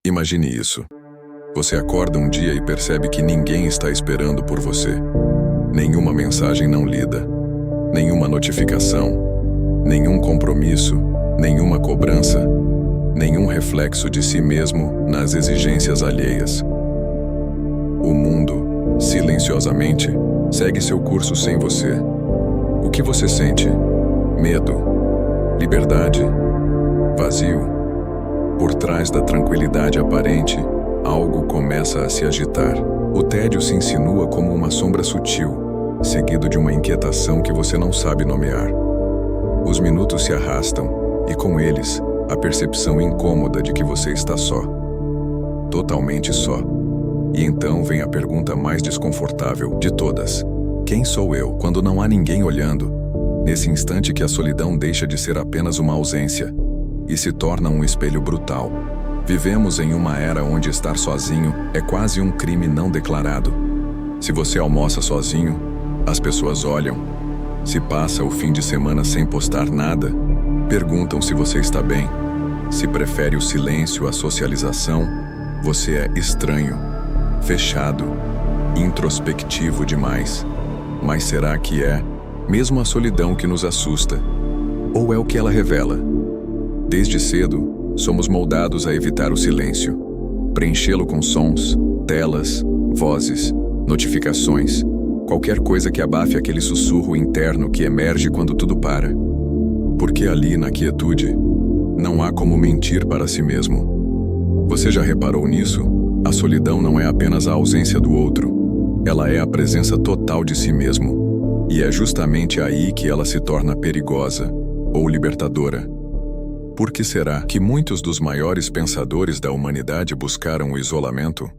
Imagine isso. Você acorda um dia e percebe que ninguém está esperando por você. Nenhuma mensagem não lida, nenhuma notificação, nenhum compromisso, nenhuma cobrança, nenhum reflexo de si mesmo nas exigências alheias. O mundo, silenciosamente, segue seu curso sem você. O que você sente? Medo? Liberdade? Vazio? Por trás da tranquilidade aparente, algo começa a se agitar. O tédio se insinua como uma sombra sutil, seguido de uma inquietação que você não sabe nomear. Os minutos se arrastam, e com eles, a percepção incômoda de que você está só. Totalmente só. E então vem a pergunta mais desconfortável de todas. Quem sou eu quando não há ninguém olhando? Nesse instante que a solidão deixa de ser apenas uma ausência e se torna um espelho brutal. Vivemos em uma era onde estar sozinho é quase um crime não declarado. Se você almoça sozinho, as pessoas olham. Se passa o fim de semana sem postar nada, perguntam se você está bem. Se prefere o silêncio à socialização, você é estranho, fechado, introspectivo demais. Mas será que é mesmo a solidão que nos assusta? Ou é o que ela revela? Desde cedo, somos moldados a evitar o silêncio, preenchê-lo com sons, telas, vozes, notificações, qualquer coisa que abafe aquele sussurro interno que emerge quando tudo para. Porque ali, na quietude, não há como mentir para si mesmo. Você já reparou nisso? A solidão não é apenas a ausência do outro, ela é a presença total de si mesmo. E é justamente aí que ela se torna perigosa ou libertadora. Por que será que muitos dos maiores pensadores da humanidade buscaram o isolamento?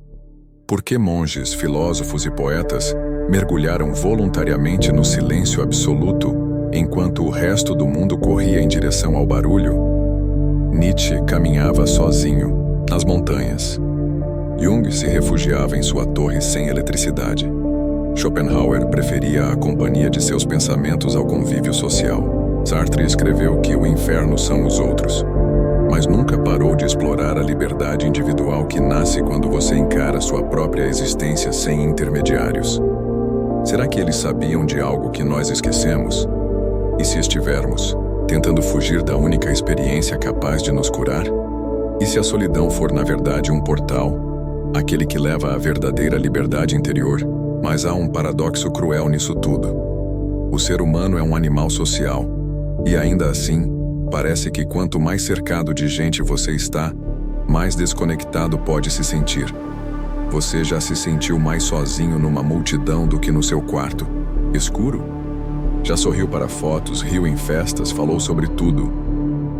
Por que monges, filósofos e poetas mergulharam voluntariamente no silêncio absoluto enquanto o resto do mundo corria em direção ao barulho? Nietzsche caminhava sozinho nas montanhas. Jung se refugiava em sua torre sem eletricidade. Schopenhauer preferia a companhia de seus pensamentos ao convívio social. Sartre escreveu que o inferno são os outros, mas nunca parou de explorar a liberdade individual que nasce quando você encara sua própria existência sem intermediários. Será que eles sabiam de algo que nós esquecemos? E se estivermos tentando fugir da única experiência capaz de nos curar? E se a solidão for na verdade um portal, aquele que leva à verdadeira liberdade interior? Mas há um paradoxo cruel nisso tudo. O ser humano é um animal social, e ainda assim, parece que quanto mais cercado de gente você está, mais desconectado pode se sentir. Você já se sentiu mais sozinho numa multidão do que no seu quarto, escuro? Já sorriu para fotos, riu em festas, falou sobre tudo,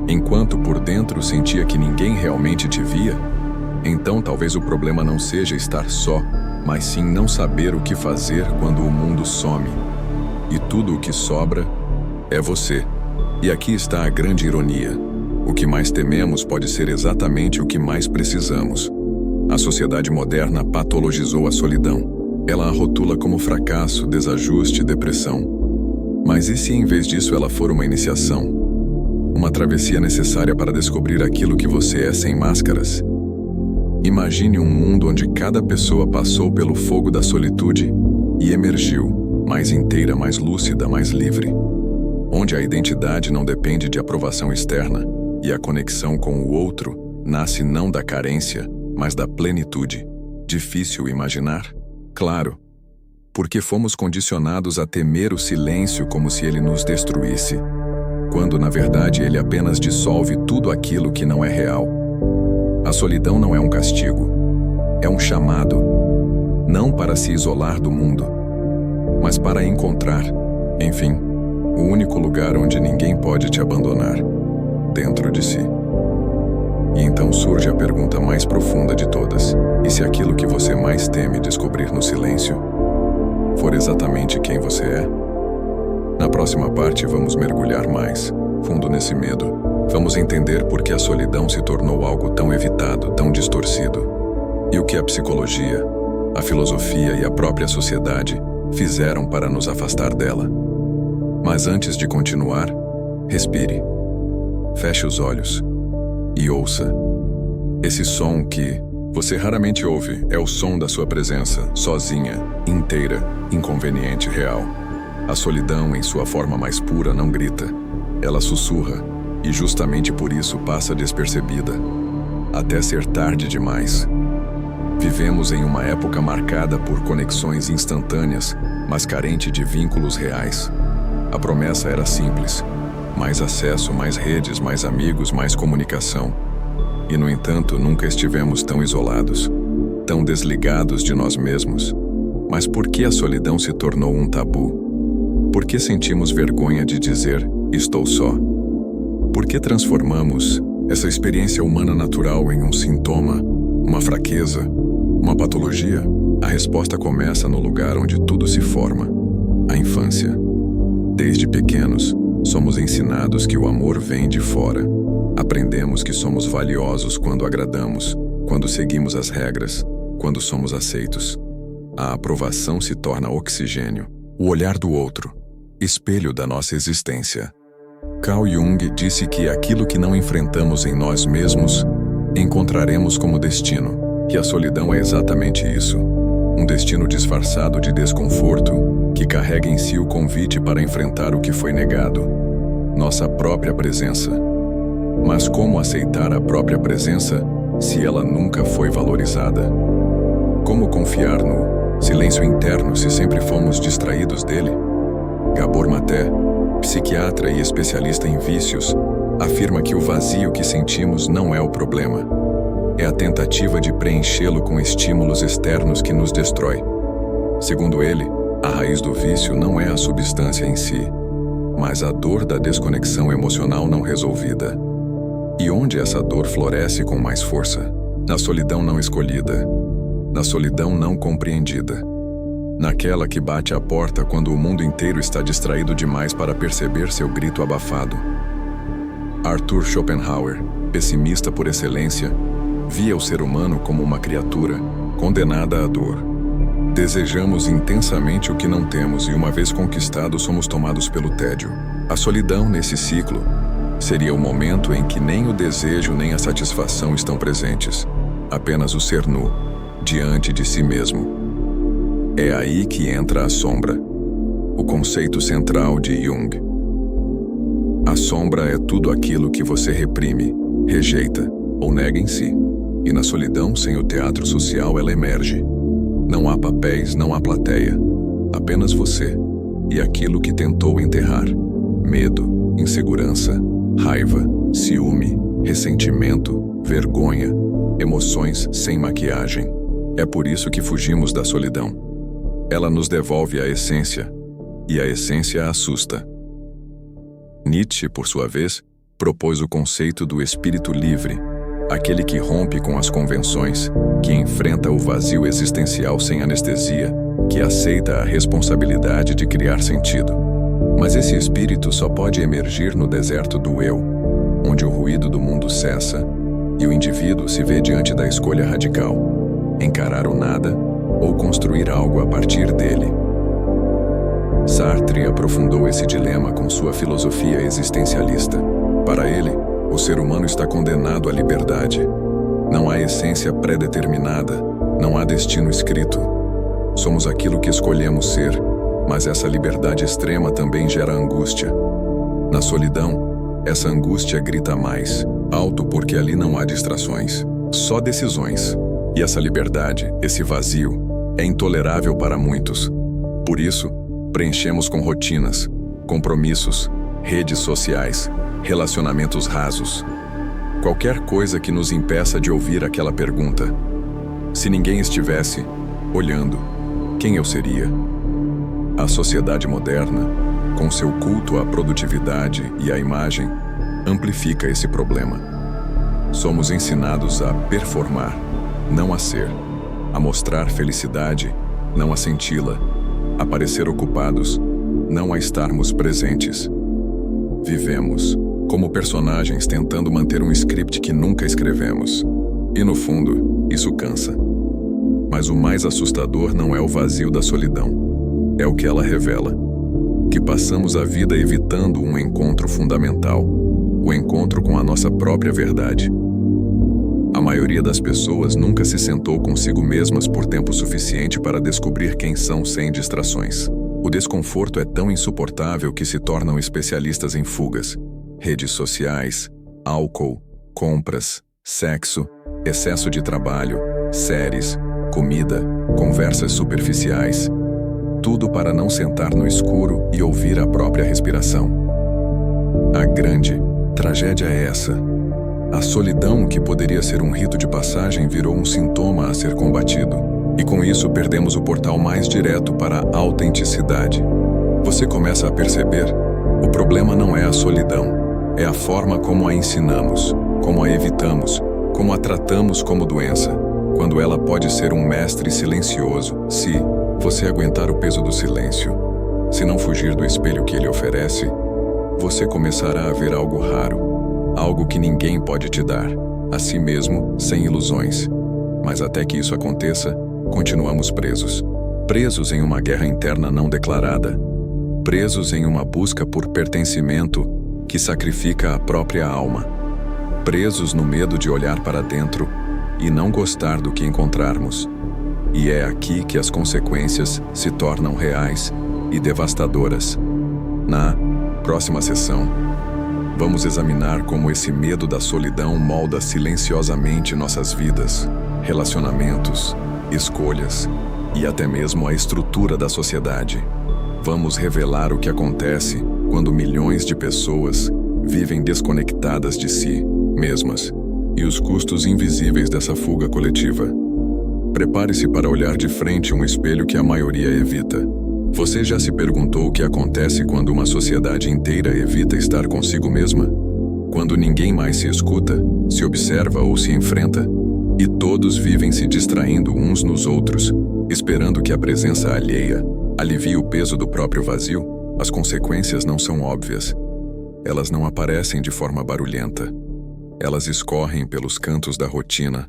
enquanto por dentro sentia que ninguém realmente te via? Então talvez o problema não seja estar só, mas sim não saber o que fazer quando o mundo some. E tudo o que sobra é você. E aqui está a grande ironia. O que mais tememos pode ser exatamente o que mais precisamos. A sociedade moderna patologizou a solidão. Ela a rotula como fracasso, desajuste, depressão. Mas e se em vez disso ela for uma iniciação? Uma travessia necessária para descobrir aquilo que você é sem máscaras? Imagine um mundo onde cada pessoa passou pelo fogo da solitude e emergiu, mais inteira, mais lúcida, mais livre. Onde a identidade não depende de aprovação externa e a conexão com o outro nasce não da carência, mas da plenitude. Difícil imaginar? Claro, porque fomos condicionados a temer o silêncio como se ele nos destruísse, quando na verdade ele apenas dissolve tudo aquilo que não é real. A solidão não é um castigo, é um chamado, não para se isolar do mundo, mas para encontrar, enfim, o único lugar onde ninguém pode te abandonar, dentro de si. E então surge a pergunta mais profunda de todas: e se aquilo que você mais teme descobrir no silêncio for exatamente quem você é? Na próxima parte vamos mergulhar mais fundo nesse medo. Vamos entender por que a solidão se tornou algo tão evitado, tão distorcido, e o que a psicologia, a filosofia e a própria sociedade fizeram para nos afastar dela. Mas antes de continuar, respire, feche os olhos e ouça. Esse som que você raramente ouve é o som da sua presença, sozinha, inteira, inconveniente, real. A solidão, em sua forma mais pura, não grita. Ela sussurra, e justamente por isso passa despercebida, até ser tarde demais. Vivemos em uma época marcada por conexões instantâneas, mas carente de vínculos reais. A promessa era simples: mais acesso, mais redes, mais amigos, mais comunicação. E, no entanto, nunca estivemos tão isolados, tão desligados de nós mesmos. Mas por que a solidão se tornou um tabu? Por que sentimos vergonha de dizer, estou só? Por que transformamos essa experiência humana natural em um sintoma, uma fraqueza, uma patologia? A resposta começa no lugar onde tudo se forma: a infância. Desde pequenos, somos ensinados que o amor vem de fora. Aprendemos que somos valiosos quando agradamos, quando seguimos as regras, quando somos aceitos. A aprovação se torna oxigênio, o olhar do outro, espelho da nossa existência. Carl Jung disse que aquilo que não enfrentamos em nós mesmos, encontraremos como destino, e a solidão é exatamente isso. Um destino disfarçado de desconforto, que carrega em si o convite para enfrentar o que foi negado, nossa própria presença. Mas como aceitar a própria presença se ela nunca foi valorizada? Como confiar no silêncio interno se sempre fomos distraídos dele? Gabor Maté, psiquiatra e especialista em vícios, afirma que o vazio que sentimos não é o problema. É a tentativa de preenchê-lo com estímulos externos que nos destrói. Segundo ele, a raiz do vício não é a substância em si, mas a dor da desconexão emocional não resolvida. E onde essa dor floresce com mais força? Na solidão não escolhida, na solidão não compreendida, naquela que bate à porta quando o mundo inteiro está distraído demais para perceber seu grito abafado. Arthur Schopenhauer, pessimista por excelência, via o ser humano como uma criatura condenada à dor. Desejamos intensamente o que não temos e, uma vez conquistado, somos tomados pelo tédio. A solidão, nesse ciclo, seria o momento em que nem o desejo nem a satisfação estão presentes, apenas o ser nu, diante de si mesmo. É aí que entra a sombra, o conceito central de Jung. A sombra é tudo aquilo que você reprime, rejeita ou nega em si. E na solidão, sem o teatro social, ela emerge. Não há papéis, não há plateia. Apenas você e aquilo que tentou enterrar. Medo, insegurança, raiva, ciúme, ressentimento, vergonha, emoções sem maquiagem. É por isso que fugimos da solidão. Ela nos devolve a essência, e a essência assusta. Nietzsche, por sua vez, propôs o conceito do espírito livre, aquele que rompe com as convenções, que enfrenta o vazio existencial sem anestesia, que aceita a responsabilidade de criar sentido. Mas esse espírito só pode emergir no deserto do eu, onde o ruído do mundo cessa e o indivíduo se vê diante da escolha radical: encarar o nada ou construir algo a partir dele. Sartre aprofundou esse dilema com sua filosofia existencialista. Para ele, o ser humano está condenado à liberdade. Não há essência pré-determinada, não há destino escrito. Somos aquilo que escolhemos ser, mas essa liberdade extrema também gera angústia. Na solidão, essa angústia grita mais alto porque ali não há distrações, só decisões. E essa liberdade, esse vazio, é intolerável para muitos. Por isso, preenchemos com rotinas, compromissos, redes sociais, relacionamentos rasos. Qualquer coisa que nos impeça de ouvir aquela pergunta: se ninguém estivesse olhando, quem eu seria? A sociedade moderna, com seu culto à produtividade e à imagem, amplifica esse problema. Somos ensinados a performar, não a ser, a mostrar felicidade, não a senti-la, a parecer ocupados, não a estarmos presentes. Vivemos como personagens tentando manter um script que nunca escrevemos. E no fundo, isso cansa. Mas o mais assustador não é o vazio da solidão. É o que ela revela. Que passamos a vida evitando um encontro fundamental. O encontro com a nossa própria verdade. A maioria das pessoas nunca se sentou consigo mesmas por tempo suficiente para descobrir quem são sem distrações. O desconforto é tão insuportável que se tornam especialistas em fugas, redes sociais, álcool, compras, sexo, excesso de trabalho, séries, comida, conversas superficiais. Tudo para não sentar no escuro e ouvir a própria respiração. A grande tragédia é essa. A solidão, que poderia ser um rito de passagem, virou um sintoma a ser combatido. E com isso perdemos o portal mais direto para a autenticidade. Você começa a perceber? O problema não é a solidão. É a forma como a ensinamos, como a evitamos, como a tratamos como doença, quando ela pode ser um mestre silencioso, se você aguentar o peso do silêncio. Se não fugir do espelho que ele oferece, você começará a ver algo raro. Algo que ninguém pode te dar, a si mesmo, sem ilusões. Mas até que isso aconteça, continuamos presos. Presos em uma guerra interna não declarada. Presos em uma busca por pertencimento que sacrifica a própria alma. Presos no medo de olhar para dentro e não gostar do que encontrarmos. E é aqui que as consequências se tornam reais e devastadoras. Na próxima sessão, vamos examinar como esse medo da solidão molda silenciosamente nossas vidas, relacionamentos, escolhas e até mesmo a estrutura da sociedade. Vamos revelar o que acontece quando milhões de pessoas vivem desconectadas de si mesmas e os custos invisíveis dessa fuga coletiva. Prepare-se para olhar de frente um espelho que a maioria evita. Você já se perguntou o que acontece quando uma sociedade inteira evita estar consigo mesma? Quando ninguém mais se escuta, se observa ou se enfrenta, e todos vivem se distraindo uns nos outros, esperando que a presença alheia alivie o peso do próprio vazio, as consequências não são óbvias. Elas não aparecem de forma barulhenta. Elas escorrem pelos cantos da rotina,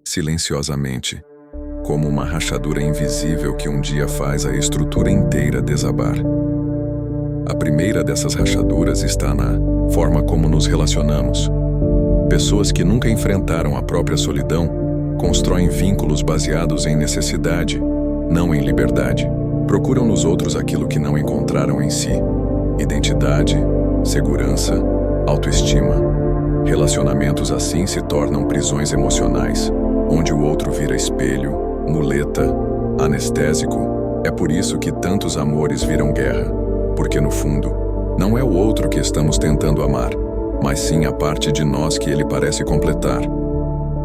silenciosamente, como uma rachadura invisível que um dia faz a estrutura inteira desabar. A primeira dessas rachaduras está na forma como nos relacionamos. Pessoas que nunca enfrentaram a própria solidão constroem vínculos baseados em necessidade, não em liberdade. Procuram nos outros aquilo que não encontraram em si: identidade, segurança, autoestima. Relacionamentos assim se tornam prisões emocionais, onde o outro vira espelho, muleta, anestésico. É por isso que tantos amores viram guerra, porque no fundo, não é o outro que estamos tentando amar, mas sim a parte de nós que ele parece completar.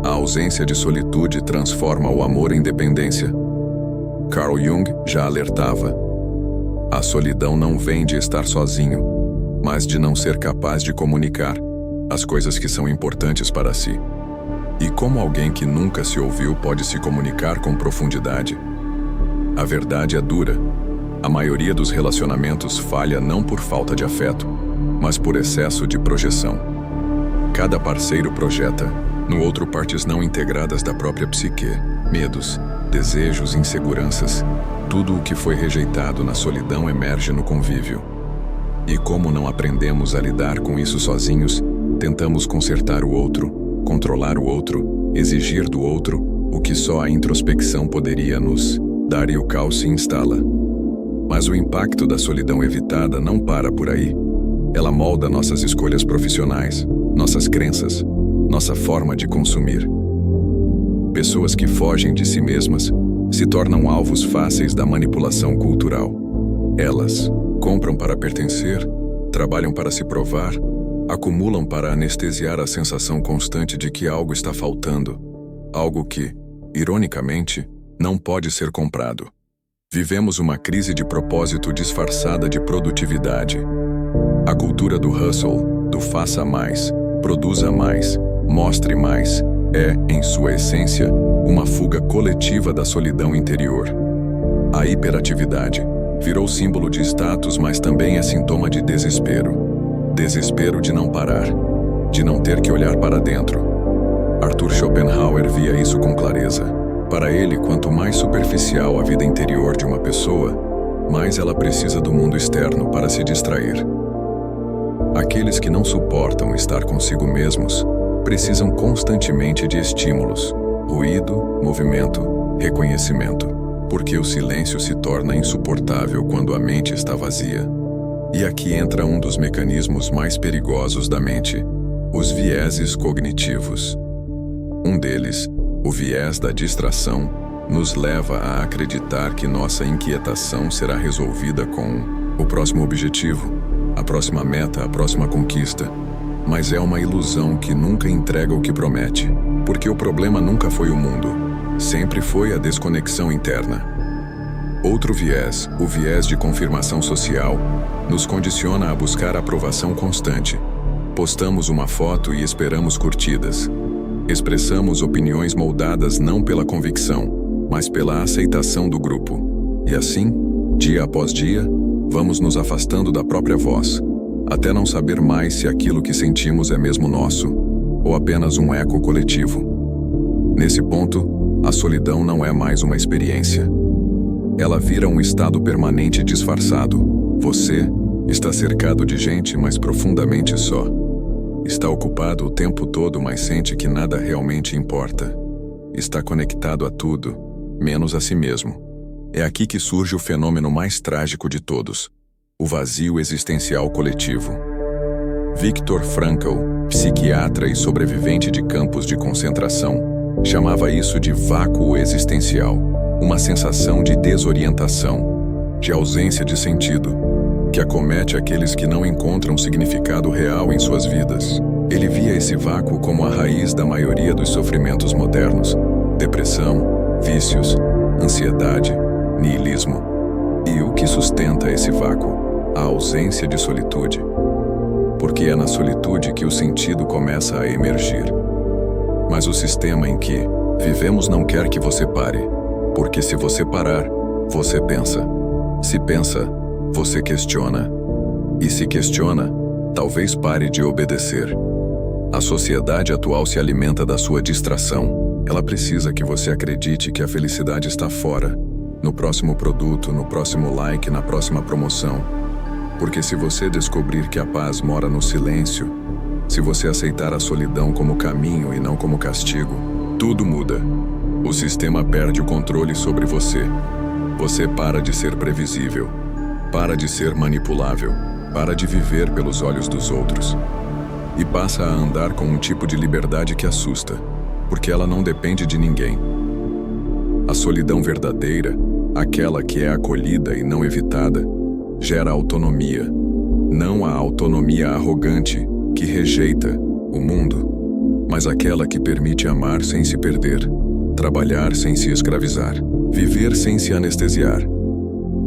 A ausência de solitude transforma o amor em dependência. Carl Jung já alertava: a solidão não vem de estar sozinho, mas de não ser capaz de comunicar as coisas que são importantes para si. E como alguém que nunca se ouviu pode se comunicar com profundidade? A verdade é dura. A maioria dos relacionamentos falha não por falta de afeto, mas por excesso de projeção. Cada parceiro projeta no outro partes não integradas da própria psique, medos, desejos, inseguranças. Tudo o que foi rejeitado na solidão emerge no convívio. E como não aprendemos a lidar com isso sozinhos, tentamos consertar o outro, controlar o outro, exigir do outro o que só a introspecção poderia nos dar, e o caos se instala. Mas o impacto da solidão evitada não para por aí. Ela molda nossas escolhas profissionais, nossas crenças, nossa forma de consumir. Pessoas que fogem de si mesmas se tornam alvos fáceis da manipulação cultural. Elas compram para pertencer, trabalham para se provar, acumulam para anestesiar a sensação constante de que algo está faltando, algo que, ironicamente, não pode ser comprado. Vivemos uma crise de propósito disfarçada de produtividade. A cultura do hustle, do faça mais, produza mais, mostre mais, é, em sua essência, uma fuga coletiva da solidão interior. A hiperatividade virou símbolo de status, mas também é sintoma de desespero. Desespero de não parar, de não ter que olhar para dentro. Arthur Schopenhauer via isso com clareza. Para ele, quanto mais superficial a vida interior de uma pessoa, mais ela precisa do mundo externo para se distrair. Aqueles que não suportam estar consigo mesmos se tornam alvos fáceis da manipulação cultural. Elas compram para pertencer, trabalham para se provar, acumulam para anestesiar a sensação constante de que algo está faltando, algo que, ironicamente, não pode ser comprado. A cultura do hustle, do faça mais, produza mais, é, em sua essência, uma fuga coletiva da solidão interior. A hiperatividade virou símbolo de status, mas também é sintoma de desespero. Desespero de não parar, de não ter que olhar para dentro. Arthur Schopenhauer via isso com clareza. Para ele, quanto mais superficial a vida interior de uma pessoa, mais ela precisa do mundo externo para se distrair. precisam constantemente de estímulos, ruído, movimento, reconhecimento, porque o silêncio se torna insuportável quando a mente está vazia. E aqui entra um dos mecanismos mais perigosos da mente, os vieses cognitivos. Um deles, o viés da distração, nos leva a acreditar que nossa inquietação será resolvida com o próximo objetivo, a próxima meta, a próxima conquista. Mas é uma ilusão que nunca entrega o que promete, porque o problema nunca foi o mundo, sempre foi a desconexão interna. Outro viés, o viés de confirmação social, nos condiciona a buscar aprovação constante. Postamos uma foto e esperamos curtidas. Expressamos opiniões moldadas não pela convicção, mas pela aceitação do grupo. E assim, dia após dia, vamos nos afastando da própria voz, até não saber mais se aquilo que sentimos é mesmo nosso, ou apenas um eco coletivo. Nesse ponto, a solidão não é mais uma experiência. Ela vira um estado permanente disfarçado. Você está cercado de gente, mas profundamente só. Está ocupado o tempo todo, mas sente que nada realmente importa. Está conectado a tudo, menos a si mesmo. É aqui que surge o fenômeno mais trágico de todos, o vazio existencial coletivo. Viktor Frankl, psiquiatra e sobrevivente de campos de concentração, chamava isso de vácuo existencial, uma sensação de desorientação, de ausência de sentido, que acomete aqueles que não encontram significado real em suas vidas. Ele via esse vácuo como a raiz da maioria dos sofrimentos modernos: depressão, vícios, ansiedade, niilismo. E o que sustenta esse vácuo? A ausência de solitude. Porque é na solitude que o sentido começa a emergir. Mas o sistema em que vivemos não quer que você pare, porque se você parar, você pensa. Se pensa, você questiona. E se questiona, talvez pare de obedecer. A sociedade atual se alimenta da sua distração. Ela precisa que você acredite que a felicidade está fora, no próximo produto, no próximo like, na próxima promoção. Porque se você descobrir que a paz mora no silêncio, se você aceitar a solidão como caminho e não como castigo, tudo muda. O sistema perde o controle sobre você. Você para de ser previsível, para de ser manipulável, para de viver pelos olhos dos outros. E passa a andar com um tipo de liberdade que assusta, porque ela não depende de ninguém. A solidão verdadeira, aquela que é acolhida e não evitada, gera autonomia, não a autonomia arrogante que rejeita o mundo, mas aquela que permite amar sem se perder, trabalhar sem se escravizar, viver sem se anestesiar.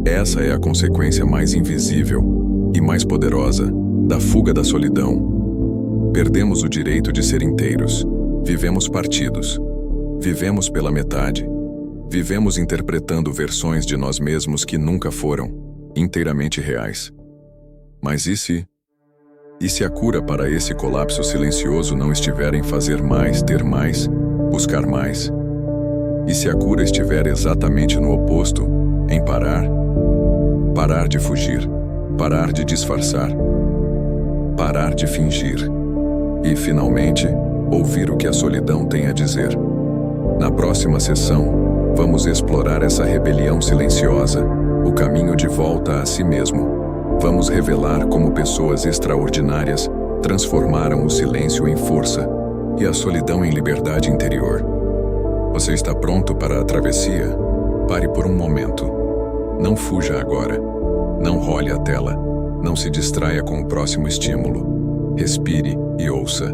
Essa é a consequência mais invisível e mais poderosa da fuga da solidão. Perdemos o direito de ser inteiros, vivemos partidos, vivemos pela metade, vivemos interpretando versões de nós mesmos que nunca foram inteiramente reais. Mas e se a cura para esse colapso silencioso não estiver em fazer mais, ter mais, buscar mais? E se a cura estiver exatamente no oposto, em parar? Parar de fugir, parar de disfarçar, parar de fingir e, finalmente, ouvir o que a solidão tem a dizer. Na próxima sessão, vamos explorar essa rebelião silenciosa, o caminho de volta a si mesmo. Vamos revelar como pessoas extraordinárias transformaram o silêncio em força e a solidão em liberdade interior. Você está pronto para a travessia? Pare por um momento. Não fuja agora. Não role a tela. Não se distraia com o próximo estímulo. Respire e ouça.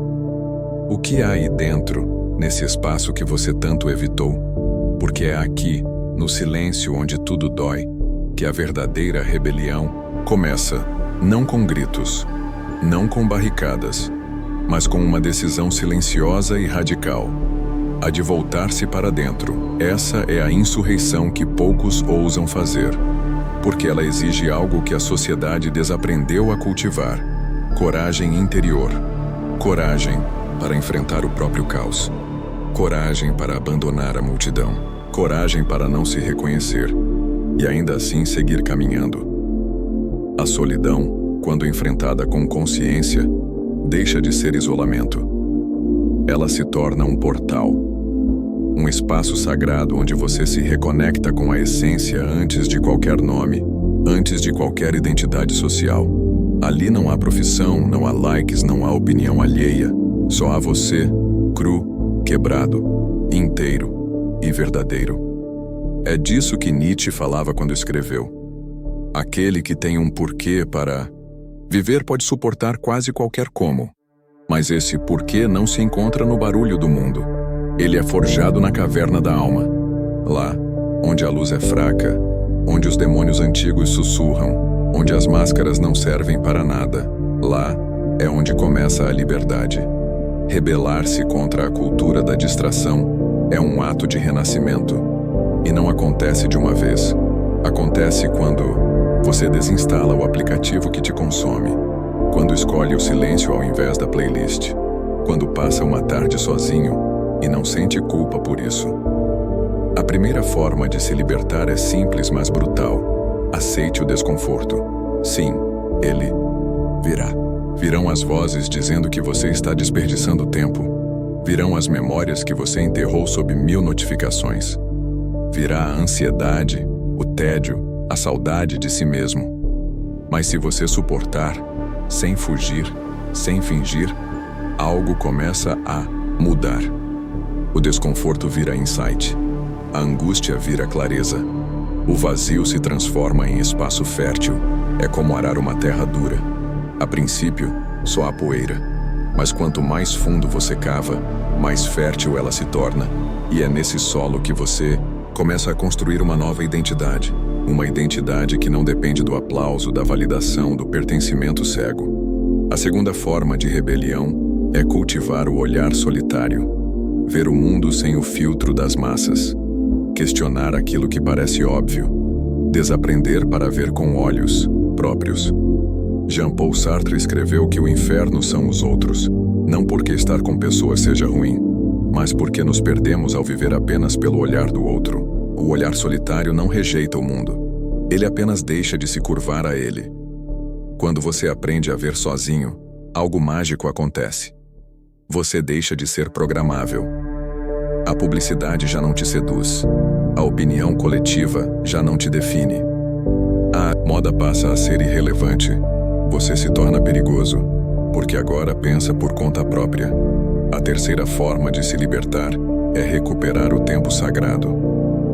O que há aí dentro, nesse espaço que você tanto evitou? Porque é aqui, no silêncio onde tudo dói, que a verdadeira rebelião começa, não com gritos, não com barricadas, mas com uma decisão silenciosa e radical, a de voltar-se para dentro. Essa é a insurreição que poucos ousam fazer, porque ela exige algo que a sociedade desaprendeu a cultivar: coragem interior, coragem para enfrentar o próprio caos, coragem para abandonar a multidão, coragem para não se reconhecer e ainda assim seguir caminhando. A solidão, quando enfrentada com consciência, deixa de ser isolamento. ela se torna um portal. Um espaço sagrado onde você se reconecta com a essência antes de qualquer nome, antes de qualquer identidade social. Ali não há profissão, não há likes, não há opinião alheia. Só há você, cru, quebrado, inteiro e verdadeiro. É disso que Nietzsche falava quando escreveu: aquele que tem um porquê para viver pode suportar quase qualquer como, mas esse porquê não se encontra no barulho do mundo. Ele é forjado na caverna da alma, lá onde a luz é fraca, onde os demônios antigos sussurram, onde as máscaras não servem para nada. Lá é onde começa a liberdade. Rebelar-se contra a cultura da distração é um ato de renascimento. E não acontece de uma vez. Acontece quando você desinstala o aplicativo que te consome, quando escolhe o silêncio ao invés da playlist, quando passa uma tarde sozinho e não sente culpa por isso. A primeira forma de se libertar é simples, mas brutal. Aceite o desconforto. Sim, ele virá. Virão as vozes dizendo que você está desperdiçando tempo. Virão as memórias que você enterrou sob 1000 notificações. Virá a ansiedade, o tédio, a saudade de si mesmo. Mas se você suportar, sem fugir, sem fingir, algo começa a mudar. O desconforto vira insight. A angústia vira clareza. O vazio se transforma em espaço fértil. É como arar uma terra dura. A princípio, só há poeira. Mas quanto mais fundo você cava, mais fértil ela se torna. E é nesse solo que você começa a construir uma nova identidade. Uma identidade que não depende do aplauso, da validação, do pertencimento cego. A segunda forma de rebelião é cultivar o olhar solitário. Ver o mundo sem o filtro das massas. Questionar aquilo que parece óbvio. Desaprender para ver com olhos próprios. Jean-Paul Sartre escreveu que o inferno são os outros, não porque estar com pessoas seja ruim, mas porque nos perdemos ao viver apenas pelo olhar do outro. O olhar solitário não rejeita o mundo. Ele apenas deixa de se curvar a ele. Quando você aprende a ver sozinho, algo mágico acontece. Você deixa de ser programável. A publicidade já não te seduz. A opinião coletiva já não te define. A moda passa a ser irrelevante. Você se torna perigoso, porque agora pensa por conta própria. A terceira forma de se libertar é recuperar o tempo sagrado.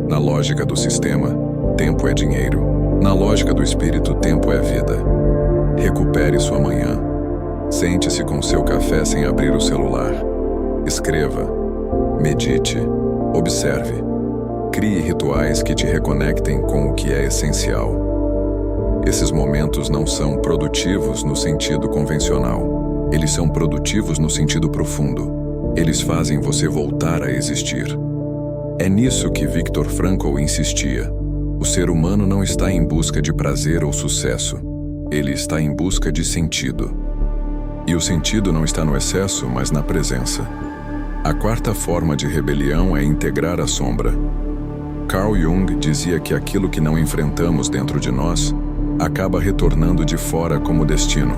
Na lógica do sistema, tempo é dinheiro. Na lógica do espírito, tempo é vida. Recupere sua manhã. Sente-se com seu café sem abrir o celular. Escreva. Medite. Observe. Crie rituais que te reconectem com o que é essencial. Esses momentos não são produtivos no sentido convencional. Eles são produtivos no sentido profundo. Eles fazem você voltar a existir. É nisso que Viktor Frankl insistia. O ser humano não está em busca de prazer ou sucesso. Ele está em busca de sentido. E o sentido não está no excesso, mas na presença. A quarta forma de rebelião é integrar a sombra. Carl Jung dizia que aquilo que não enfrentamos dentro de nós acaba retornando de fora como destino.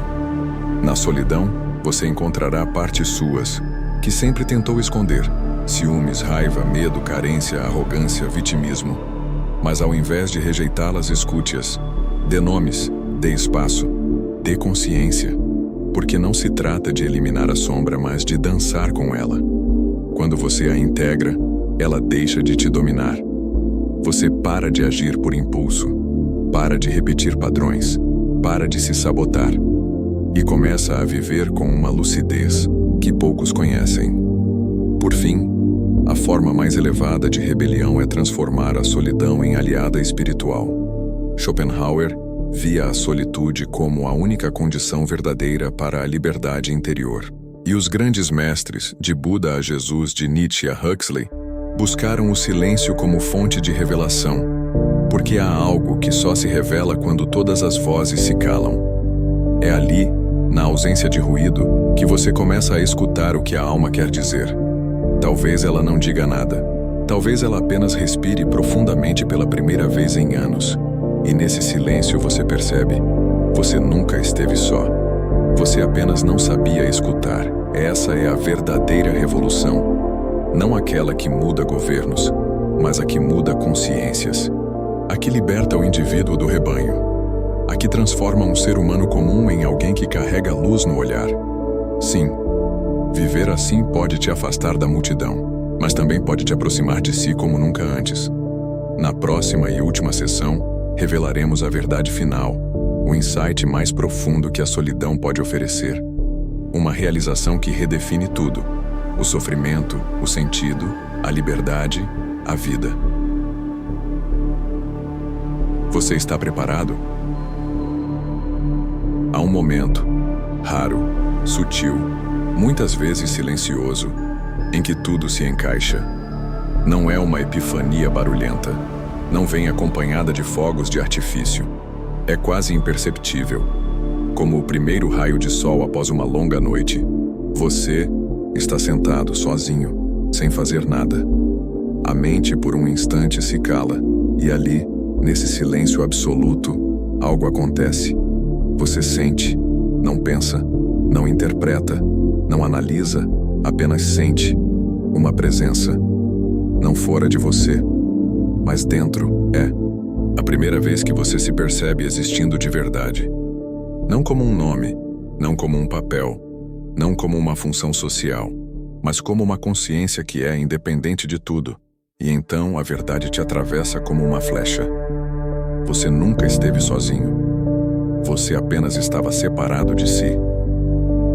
Na solidão, você encontrará partes suas, que sempre tentou esconder. Ciúmes, raiva, medo, carência, arrogância, vitimismo. Mas ao invés de rejeitá-las, escute-as. Dê nomes, dê espaço, dê consciência. Porque não se trata de eliminar a sombra, mas de dançar com ela. Quando você a integra, ela deixa de te dominar. Você para de agir por impulso, para de repetir padrões, para de se sabotar e começa a viver com uma lucidez que poucos conhecem. Por fim, a forma mais elevada de rebelião é transformar a solidão em aliada espiritual. Schopenhauer via a solitude como a única condição verdadeira para a liberdade interior. E os grandes mestres, de Buda a Jesus, de Nietzsche a Huxley, buscaram o silêncio como fonte de revelação, porque há algo que só se revela quando todas as vozes se calam. É ali, na ausência de ruído, que você começa a escutar o que a alma quer dizer. Talvez ela não diga nada. Talvez ela apenas respire profundamente pela primeira vez em anos. E nesse silêncio você percebe, você nunca esteve só. Você apenas não sabia escutar. Essa é a verdadeira revolução. Não aquela que muda governos, mas a que muda consciências. A que liberta o indivíduo do rebanho. A que transforma um ser humano comum em alguém que carrega luz no olhar. Sim, viver assim pode te afastar da multidão, mas também pode te aproximar de si como nunca antes. Na próxima e última sessão, revelaremos a verdade final, o insight mais profundo que a solidão pode oferecer. Uma realização que redefine tudo: o sofrimento, o sentido, a liberdade, a vida. Você está preparado? Há um momento, raro, sutil, muitas vezes silencioso, em que tudo se encaixa. Não é uma epifania barulhenta. Não vem acompanhada de fogos de artifício. É quase imperceptível. Como o primeiro raio de sol após uma longa noite, você está sentado sozinho, sem fazer nada. A mente por um instante se cala, e ali, nesse silêncio absoluto, algo acontece. Você sente, não pensa, não interpreta, não analisa, apenas sente uma presença. Não fora de você, mas dentro é. A primeira vez que você se percebe existindo de verdade. Não como um nome, não como um papel, não como uma função social, mas como uma consciência que é independente de tudo. E então a verdade te atravessa como uma flecha. Você nunca esteve sozinho. Você apenas estava separado de si.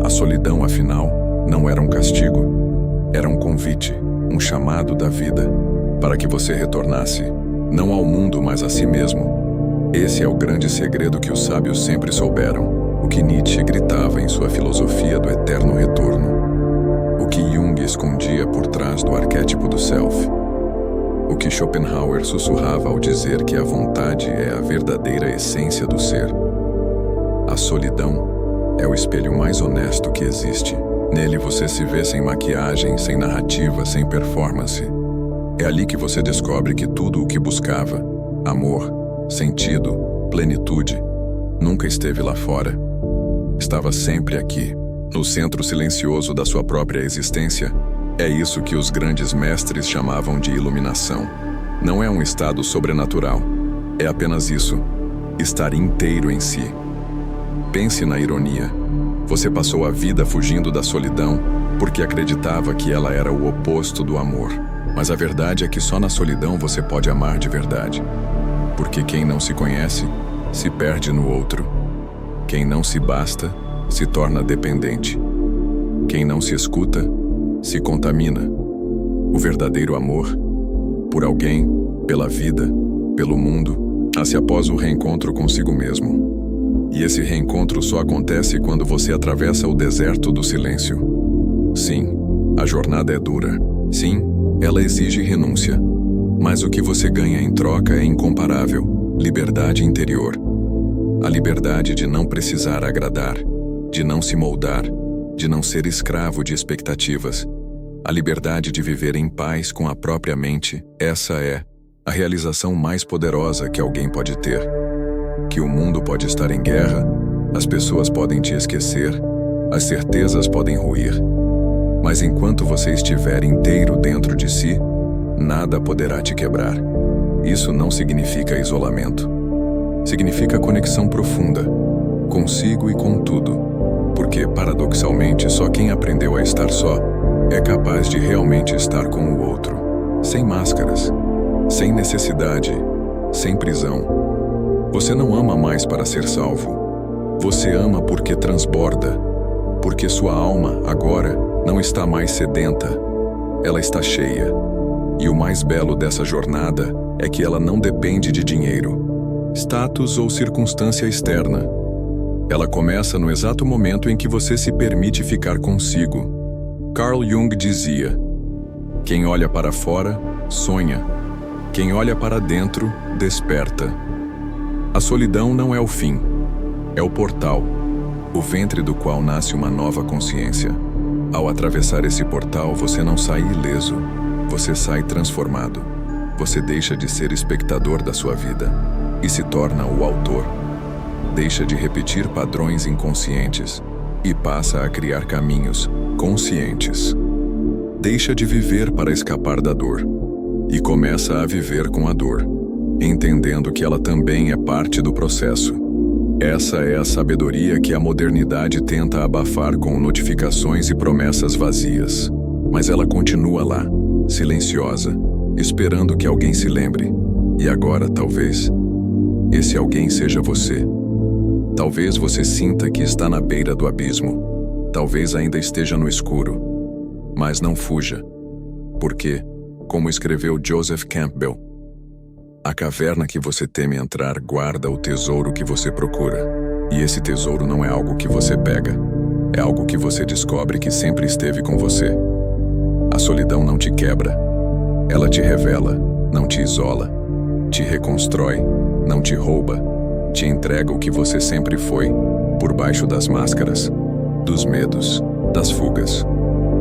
A solidão, afinal, não era um castigo. Era um convite, um chamado da vida, para que você retornasse, não ao mundo, mas a si mesmo. Esse é o grande segredo que os sábios sempre souberam, o que Nietzsche gritava em sua filosofia do eterno retorno, o que Jung escondia por trás do arquétipo do self, o que Schopenhauer sussurrava ao dizer que a vontade é a verdadeira essência do ser. A solidão é o espelho mais honesto que existe. Nele você se vê sem maquiagem, sem narrativa, sem performance. É ali que você descobre que tudo o que buscava, amor, sentido, plenitude, nunca esteve lá fora. Estava sempre aqui, no centro silencioso da sua própria existência. É isso que os grandes mestres chamavam de iluminação. Não é um estado sobrenatural. É apenas isso, estar inteiro em si. Pense na ironia. Você passou a vida fugindo da solidão porque acreditava que ela era o oposto do amor. Mas a verdade é que só na solidão você pode amar de verdade. Porque quem não se conhece, se perde no outro. Quem não se basta, se torna dependente. Quem não se escuta, se contamina. O verdadeiro amor, por alguém, pela vida, pelo mundo, nasce após o reencontro consigo mesmo. E esse reencontro só acontece quando você atravessa o deserto do silêncio. Sim, a jornada é dura. Sim, ela exige renúncia. Mas o que você ganha em troca é incomparável: liberdade interior. A liberdade de não precisar agradar, de não se moldar, de não ser escravo de expectativas. A liberdade de viver em paz com a própria mente. Essa é a realização mais poderosa que alguém pode ter. Que o mundo pode estar em guerra, as pessoas podem te esquecer, as certezas podem ruir. Mas enquanto você estiver inteiro dentro de si, nada poderá te quebrar. Isso não significa isolamento. Significa conexão profunda, consigo e com tudo. Porque, paradoxalmente, só quem aprendeu a estar só é capaz de realmente estar com o outro. Sem máscaras, sem necessidade, sem prisão. Você não ama mais para ser salvo. Você ama porque transborda. Porque sua alma, agora, não está mais sedenta. Ela está cheia. E o mais belo dessa jornada é que ela não depende de dinheiro, status ou circunstância externa. Ela começa no exato momento em que você se permite ficar consigo. Carl Jung dizia: quem olha para fora, sonha. Quem olha para dentro, desperta. A solidão não é o fim, é o portal, o ventre do qual nasce uma nova consciência. Ao atravessar esse portal, você não sai ileso, você sai transformado. Você deixa de ser espectador da sua vida e se torna o autor. Deixa de repetir padrões inconscientes e passa a criar caminhos, conscientes. Deixa de viver para escapar da dor e começa a viver com a dor, entendendo que ela também é parte do processo. Essa é a sabedoria que a modernidade tenta abafar com notificações e promessas vazias. Mas ela continua lá, silenciosa, esperando que alguém se lembre. E agora, talvez, esse alguém seja você. Talvez você sinta que está na beira do abismo. Talvez ainda esteja no escuro. Mas não fuja. Porque, como escreveu Joseph Campbell, a caverna que você teme entrar guarda o tesouro que você procura. E esse tesouro não é algo que você pega. É algo que você descobre que sempre esteve com você. A solidão não te quebra. Ela te revela, não te isola. Te reconstrói, não te rouba. Te entrega o que você sempre foi, por baixo das máscaras, dos medos, das fugas.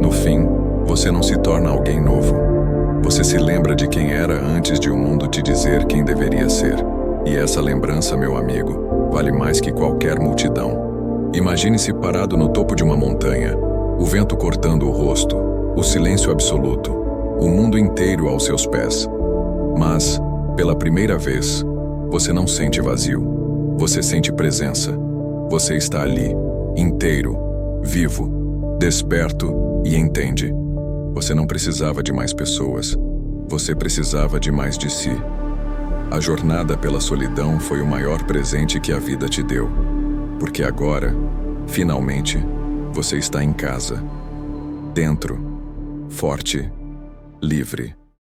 No fim, você não se torna alguém novo. Você se lembra de quem era antes de o mundo te dizer quem deveria ser. E essa lembrança, meu amigo, vale mais que qualquer multidão. Imagine-se parado no topo de uma montanha, o vento cortando o rosto, o silêncio absoluto, o mundo inteiro aos seus pés. Mas, pela primeira vez, você não sente vazio. Você sente presença. Você está ali, inteiro, vivo, desperto e entende. Você não precisava de mais pessoas. Você precisava de mais de si. A jornada pela solidão foi o maior presente que a vida te deu. Porque agora, finalmente, você está em casa. Dentro, forte, livre.